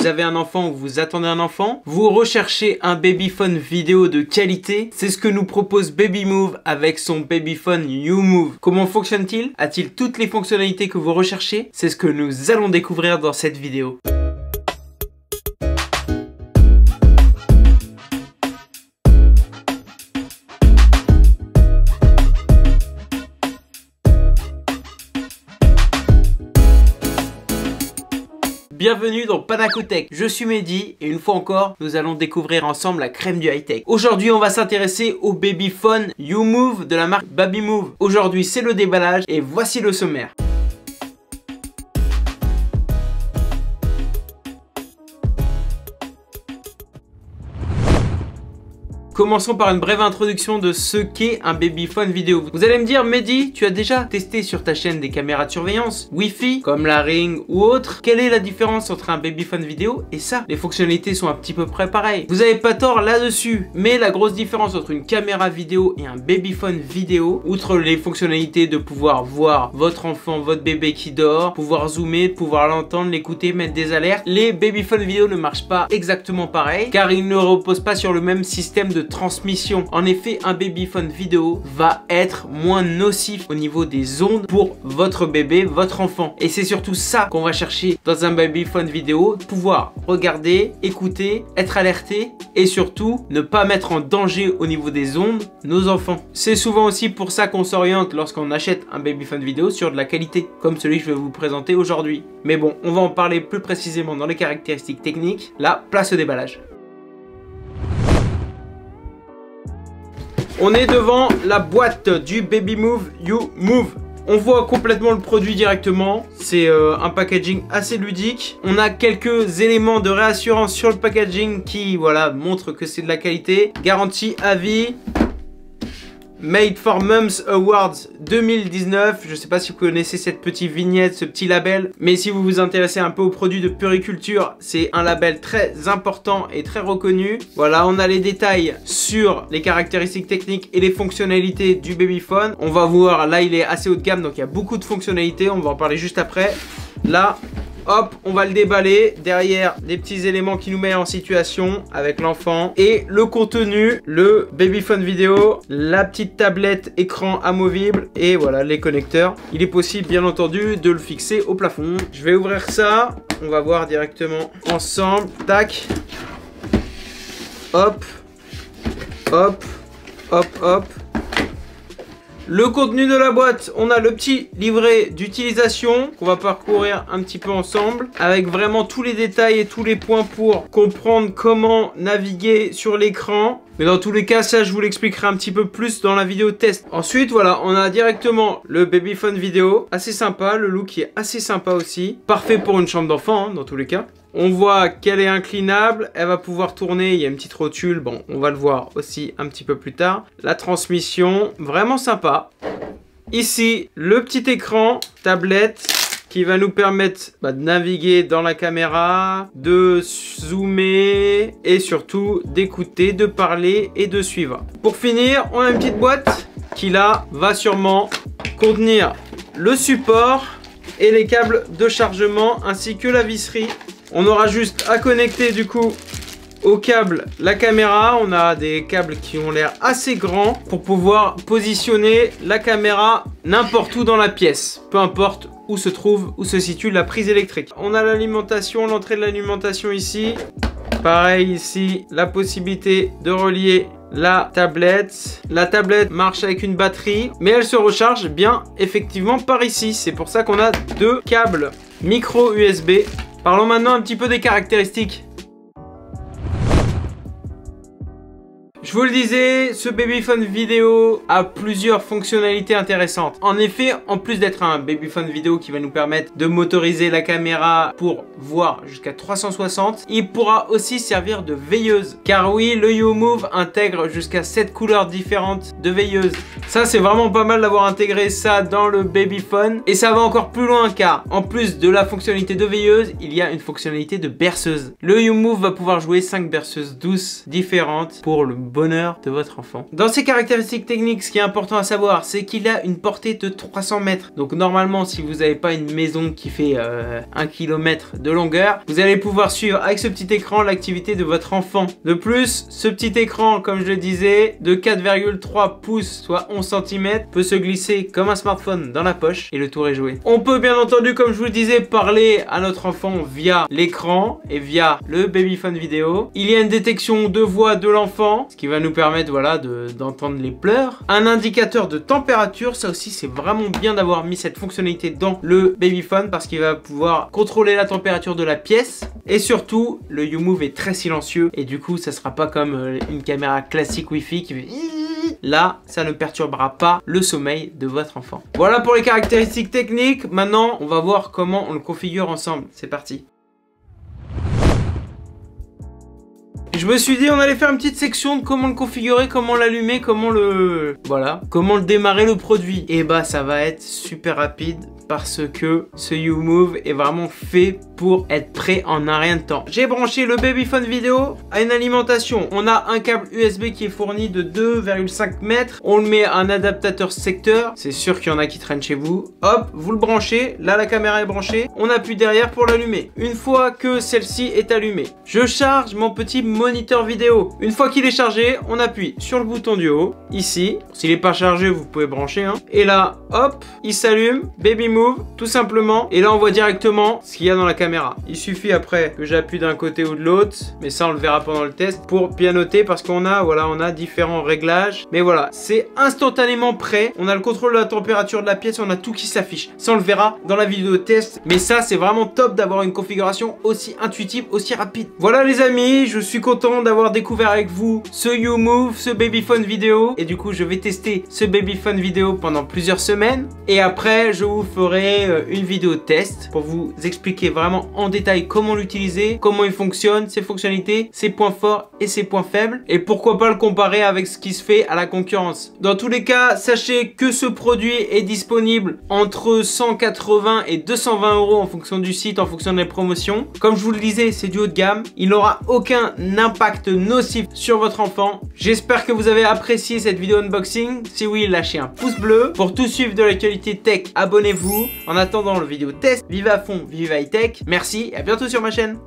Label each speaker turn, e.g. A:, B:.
A: vous avez un enfant ou vous attendez un enfant, vous recherchez un babyphone vidéo de qualité, c'est ce que nous propose Babymove avec son babyphone YouMove. Comment fonctionne-t-il? A-t-il toutes les fonctionnalités que vous recherchez? C'est ce que nous allons découvrir dans cette vidéo. Bienvenue dans Panacotech, je suis Mehdi et une fois encore, nous allons découvrir ensemble la crème du high-tech. Aujourd'hui, on va s'intéresser au babyphone YouMove de la marque Babymove. Aujourd'hui, c'est le déballage et voici le sommaire. Commençons par une brève introduction de ce qu'est un babyphone vidéo. Vous allez me dire, Mehdi, tu as déjà testé sur ta chaîne des caméras de surveillance Wi-Fi, comme la Ring ou autre. Quelle est la différence entre un babyphone vidéo et ça? Les fonctionnalités sont un petit peu près pareilles. Vous n'avez pas tort là-dessus, mais la grosse différence entre une caméra vidéo et un babyphone vidéo, outre les fonctionnalités de pouvoir voir votre enfant, votre bébé qui dort, pouvoir zoomer, pouvoir l'entendre, l'écouter, mettre des alertes, les babyphones vidéo ne marchent pas exactement pareil, car ils ne reposent pas sur le même système de transmission. En effet, un babyphone vidéo va être moins nocif au niveau des ondes pour votre bébé, votre enfant. Et c'est surtout ça qu'on va chercher dans un babyphone vidéo, pouvoir regarder, écouter, être alerté et surtout ne pas mettre en danger au niveau des ondes nos enfants. C'est souvent aussi pour ça qu'on s'oriente lorsqu'on achète un babyphone vidéo sur de la qualité, comme celui que je vais vous présenter aujourd'hui. Mais bon, on va en parler plus précisément dans les caractéristiques techniques. Là, place au déballage. On est devant la boîte du Babymove YouMove. On voit complètement le produit directement. C'est un packaging assez ludique. On a quelques éléments de réassurance sur le packaging qui, voilà, montrent que c'est de la qualité. Garantie à vie. Made for Moms Awards 2019. Je ne sais pas si vous connaissez cette petite vignette, ce petit label. Mais si vous vous intéressez un peu aux produits de puriculture, c'est un label très important et très reconnu. Voilà, on a les détails sur les caractéristiques techniques et les fonctionnalités du babyphone. On va voir, là il est assez haut de gamme, donc il y a beaucoup de fonctionnalités. On va en parler juste après. Là, hop, on va le déballer. Derrière, des petits éléments qui nous mettent en situation avec l'enfant. Et le contenu, le babyphone vidéo, la petite tablette écran amovible et voilà les connecteurs. Il est possible, bien entendu, de le fixer au plafond. Je vais ouvrir ça. On va voir directement ensemble. Tac. Hop. Hop. Hop, hop. Le contenu de la boîte, on a le petit livret d'utilisation qu'on va parcourir un petit peu ensemble avec vraiment tous les détails et tous les points pour comprendre comment naviguer sur l'écran. Mais dans tous les cas, ça je vous l'expliquerai un petit peu plus dans la vidéo test. Ensuite, voilà, on a directement le babyphone vidéo, assez sympa, le look qui est assez sympa aussi. Parfait pour une chambre d'enfant, hein, dans tous les cas. On voit qu'elle est inclinable, elle va pouvoir tourner, il y a une petite rotule, bon, on va le voir aussi un petit peu plus tard. La transmission, vraiment sympa. Ici, le petit écran, tablette, qui va nous permettre de naviguer dans la caméra, de zoomer et surtout d'écouter, de parler et de suivre. Pour finir, on a une petite boîte qui là va sûrement contenir le support et les câbles de chargement ainsi que la visserie. On aura juste à connecter du coup au câble la caméra. On a des câbles qui ont l'air assez grands pour pouvoir positionner la caméra n'importe où dans la pièce, peu importe où se situe la prise électrique. On a l'alimentation, l'entrée de l'alimentation ici. Pareil ici, la possibilité de relier la tablette. La tablette marche avec une batterie, mais elle se recharge bien effectivement par ici. C'est pour ça qu'on a deux câbles micro USB. Parlons maintenant un petit peu des caractéristiques. Je vous le disais, ce babyphone vidéo a plusieurs fonctionnalités intéressantes. En effet, en plus d'être un babyphone vidéo qui va nous permettre de motoriser la caméra pour voir jusqu'à 360, il pourra aussi servir de veilleuse. Car oui, le YouMove intègre jusqu'à 7 couleurs différentes de veilleuse. Ça, c'est vraiment pas mal d'avoir intégré ça dans le babyphone. Et ça va encore plus loin car, en plus de la fonctionnalité de veilleuse, il y a une fonctionnalité de berceuse. Le YouMove va pouvoir jouer 5 berceuses douces différentes pour le bon bonheur de votre enfant. Dans ses caractéristiques techniques, ce qui est important à savoir, c'est qu'il a une portée de 300 mètres. Donc normalement, si vous n'avez pas une maison qui fait 1 km de longueur, vous allez pouvoir suivre avec ce petit écran l'activité de votre enfant. De plus, ce petit écran, comme je le disais, de 4,3 pouces, soit 11 cm, peut se glisser comme un smartphone dans la poche et le tour est joué. On peut bien entendu, comme je vous le disais, parler à notre enfant via l'écran et via le babyphone vidéo. Il y a une détection de voix de l'enfant, ce qui va nous permettre voilà, d'entendre les pleurs. Un indicateur de température, ça aussi c'est vraiment bien d'avoir mis cette fonctionnalité dans le babyphone parce qu'il va pouvoir contrôler la température de la pièce. Et surtout, le YouMove est très silencieux et du coup ça sera pas comme une caméra classique Wi-Fi qui fait... Là, ça ne perturbera pas le sommeil de votre enfant. Voilà pour les caractéristiques techniques. Maintenant, on va voir comment on le configure ensemble. C'est parti. Je me suis dit on allait faire une petite section de comment le configurer, comment l'allumer, comment le... Voilà, comment le démarrer le produit. Et bah ça va être super rapide parce que ce YouMove est vraiment fait pour être prêt en un rien de temps. J'ai branché le babyphone vidéo à une alimentation. On a un câble USB qui est fourni de 2,5 mètres. On le met à un adaptateur secteur. C'est sûr qu'il y en a qui traînent chez vous. Hop, vous le branchez. Là, la caméra est branchée. On appuie derrière pour l'allumer. Une fois que celle-ci est allumée, je charge mon petit moniteur vidéo. Une fois qu'il est chargé, on appuie sur le bouton du haut, ici. S'il n'est pas chargé, vous pouvez brancher. Hein. Et là, hop, il s'allume. Baby Move, tout simplement. Et là, on voit directement ce qu'il y a dans la caméra. Il suffit après que j'appuie d'un côté ou de l'autre, mais ça, on le verra pendant le test, pour bien noter parce qu'on a, voilà, on a différents réglages. Mais voilà, c'est instantanément prêt. On a le contrôle de la température de la pièce, on a tout qui s'affiche. Ça, on le verra dans la vidéo test. Mais ça, c'est vraiment top d'avoir une configuration aussi intuitive, aussi rapide. Voilà les amis, je suis content d'avoir découvert avec vous ce YouMove, ce babyphone vidéo. Et du coup, je vais tester ce babyphone vidéo pendant plusieurs semaines. Et après, je vous ferai une vidéo test pour vous expliquer vraiment en détail comment l'utiliser, comment il fonctionne, ses fonctionnalités, ses points forts et ses points faibles. Et pourquoi pas le comparer avec ce qui se fait à la concurrence. Dans tous les cas, sachez que ce produit est disponible entre 180 et 220 € en fonction du site, en fonction des promotions. Comme je vous le disais, c'est du haut de gamme. Il n'aura aucun impact nocif sur votre enfant. J'espère que vous avez apprécié cette vidéo unboxing. Si oui, lâchez un pouce bleu. Pour tout suivre de l'actualité tech, abonnez-vous. En attendant le vidéo test, vive à fond, vive high tech. Merci et à bientôt sur ma chaîne.